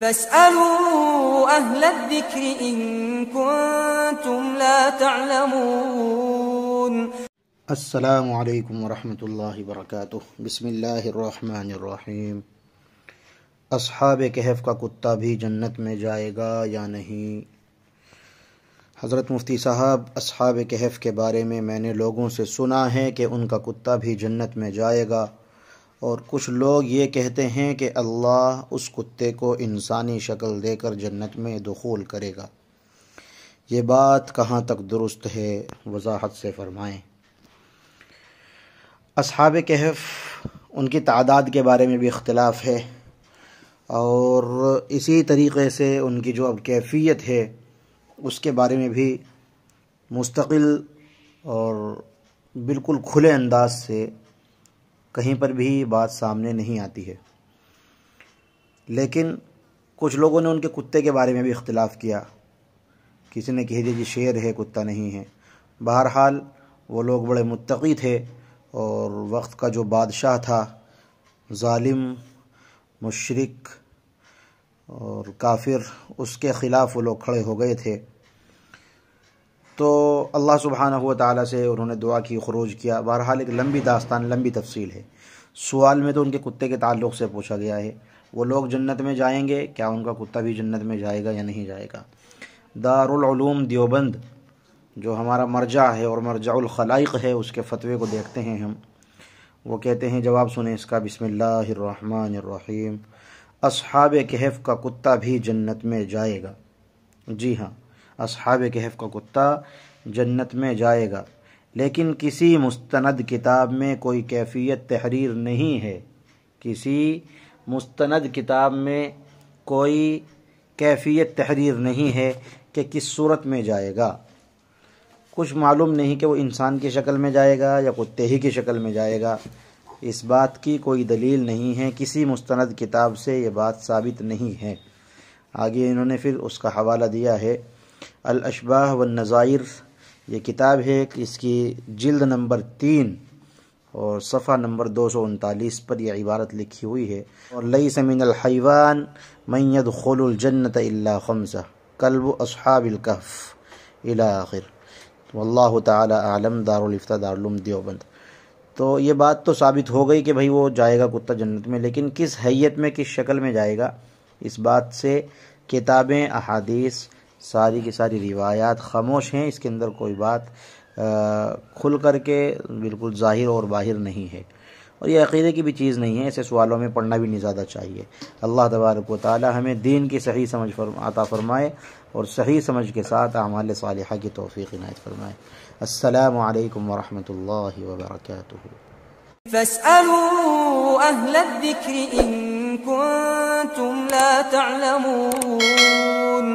فاسألوا أهل الذكر إن كنتم لا تعلمون. السلام علیکم ورحمۃ اللہ وبرکاتہ۔ بسم اللہ الرحمن الرحیم۔ اصحاب کہف کا کتا بھی جنت میں جائے گا یا نہیں؟ حضرت مفتی صاحب، اصحاب کہف کے بارے میں نے لوگوں سے سنا ہے کہ ان کا کتا بھی جنت میں جائے گا، اور کچھ لوگ یہ کہتے ہیں کہ اللہ اس کتے کو انسانی شکل دے کر جنت میں دخول کرے گا۔ یہ بات کہاں تک درست ہے؟ وضاحت سے فرمائیں۔ اصحاب کہف، ان کی تعداد کے بارے میں بھی اختلاف ہے، اور اسی طریقے سے ان کی جو اب کیفیت ہے اس کے بارے میں بھی مستقل اور بالکل کھلے انداز سے کہیں پر بھی بات سامنے نہیں آتی ہے۔ لیکن کچھ لوگوں نے ان کے کتے کے بارے میں بھی اختلاف کیا، کسی نے کہہ دیا جی شیر ہے، کتا نہیں ہے۔ بہرحال وہ لوگ بڑے متقی تھے، اور وقت کا جو بادشاہ تھا، ظالم، مشرک اور کافر، اس کے خلاف وہ لوگ کھڑے ہو گئے تھے۔ تو اللہ سبحانہ و تعالیٰ سے انہوں نے دعا کی، خروج کیا۔ بہرحال ایک لمبی داستان، لمبی تفصیل ہے۔ سوال میں تو ان کے کتے کے تعلق سے پوچھا گیا ہے، وہ لوگ جنت میں جائیں گے، کیا ان کا کتا بھی جنت میں جائے گا یا نہیں جائے گا؟ دارالعلوم دیوبند، جو ہمارا مرجع ہے اور مرجع الخلائق ہے، اس کے فتوے کو دیکھتے ہیں ہم۔ وہ کہتے ہیں، جواب سنیں اس کا، بسم اللہ الرحمن الرحیم۔ اصحاب کہف کا کتا بھی جنت میں جائے گا۔ جی ہاں، اصحاب کہف کا کتا جنت میں جائے گا، لیکن کسی مستند کتاب میں کوئی کیفیت تحریر نہیں ہے۔ کسی مستند کتاب میں کوئی کیفیت تحریر نہیں ہے کہ کس صورت میں جائے گا۔ کچھ معلوم نہیں کہ وہ انسان کی شکل میں جائے گا یا کتے ہی کی شکل میں جائے گا، اس بات کی کوئی دلیل نہیں ہے، کسی مستند کتاب سے یہ بات ثابت نہیں ہے۔ آگے انہوں نے پھر اس کا حوالہ دیا ہے، الاشباح والنظائر، یہ کتاب ہے، اس کی جلد نمبر 3 اور صفحہ نمبر 239 پر یہ عبارت لکھی ہوئی ہے، اور لیس من الحیوان من يدخل الجنة الا 5 کلب اصحاب الکہف الی آخر۔ واللہ تعالی اعلم۔ دارالفتاء دارالعلوم دیوبند۔ تو یہ بات تو ثابت ہو گئی کہ بھئی وہ جائے گا کتا جنت میں، لیکن کس حیت میں، کس شکل میں جائے گا، اس بات سے کتابیں، احادیث، ساری کی ساری روایات خاموش ہیں۔ اس کے اندر کوئی بات کھل کر کے بالکل ظاہر اور باہر نہیں ہے، اور یہ عقیدے کی بھی چیز نہیں ہے، ایسے سوالوں میں پڑھنا بھی نہیں زیادہ چاہیے۔ اللہ تبارک و تعالی ہمیں دین کی صحیح سمجھ عطا فرمائے، اور صحیح سمجھ کے ساتھ اعمال صالحہ کی توفیق عنایت فرمائے۔ السلام علیکم ورحمۃ اللہ وبرکاتہ۔ فاسألوا أهل الذكر إن كنتم لا تعلمون.